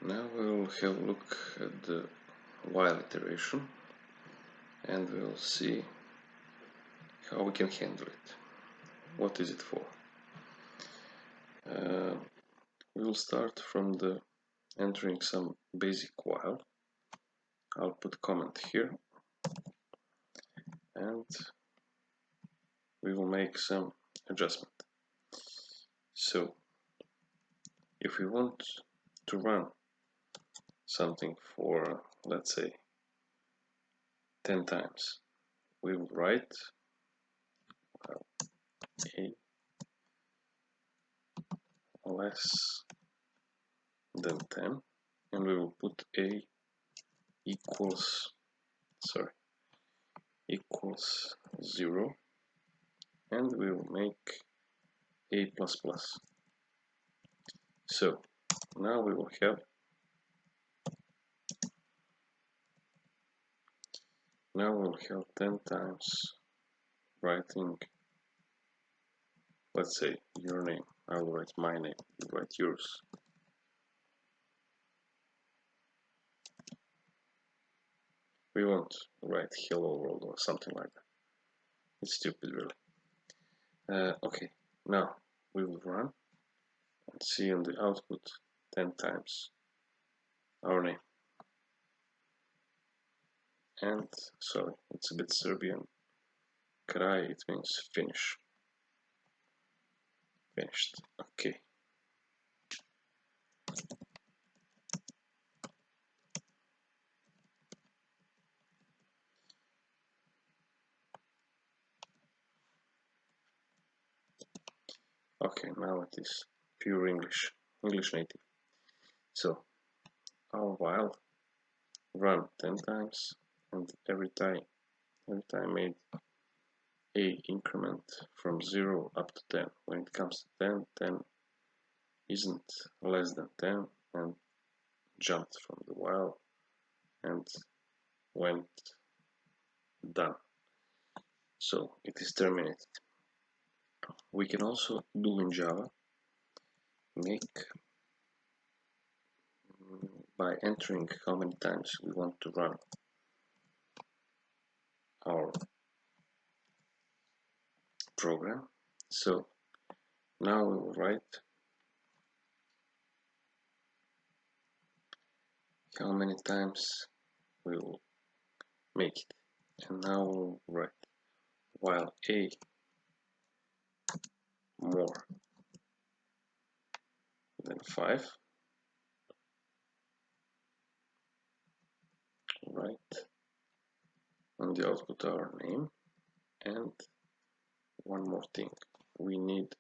Now we will have a look at the while iteration and we will see how we can handle it. What is it for? We will start from the entering some basic while. I'll put comment here and we will make some adjustment. So if we want to run something for, let's say, 10 times, we will write a less than 10 and we will put a equals 0 and we will make a plus plus. So now we will have we'll have 10 times writing, let's say, your name. I will write my name, you write yours. We won't write hello world or something like that. It's stupid, really. Okay, now we will run and see on the output 10 times our name. And sorry, it's a bit Serbian. Kraj, it means finish. Finished. Okay. Okay, now it is pure English native. So our while run 10 times and every time made a increment from 0 up to 10. When it comes to 10, 10 isn't less than 10 and jumped from the while and went done. So it is terminated. We can also do in Java make by entering how many times we want to run our program. So now we will write how many times we will make it, and now we'll write while a more than 5, write on the output our name. And one more thing, we need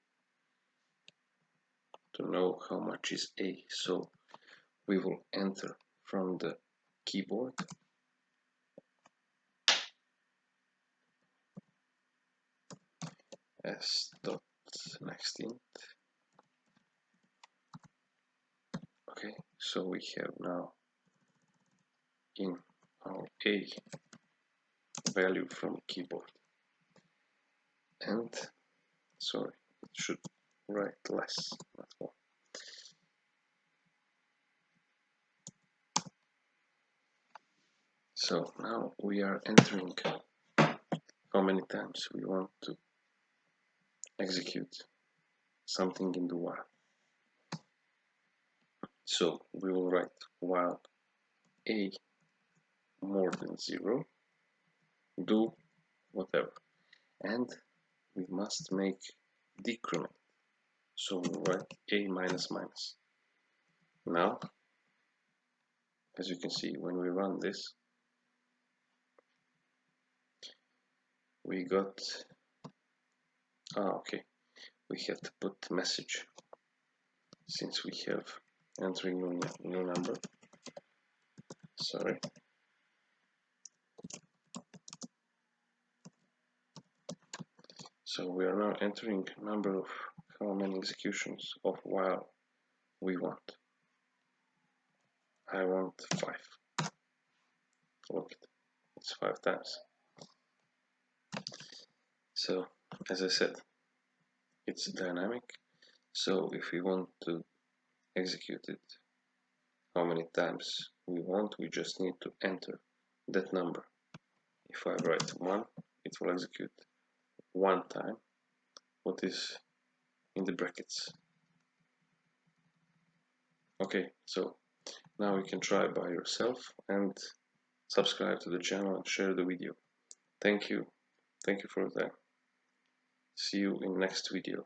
to know how much is a, so we will enter from the keyboard s dot next int. Okay, so we have now in our a value from keyboard, and sorry, it should write less, not more. So now we are entering how many times we want to execute something in the while. So we will write while a more than 0, do whatever, and we must make decrement. So we'll write a minus minus. Now, as you can see, when we run this, we got okay, we have to put the message since we have entering new number. Sorry. So we are now entering number of how many executions of while we want. I want 5. Look, it's 5 times. So as I said, it's dynamic. So if we want to execute it how many times we want. We just need to enter that number. If I write 1, it will execute 1 time what is in the brackets. Okay, so now you can try by yourself and subscribe to the channel and share the video. Thank you for the time. See you in next video.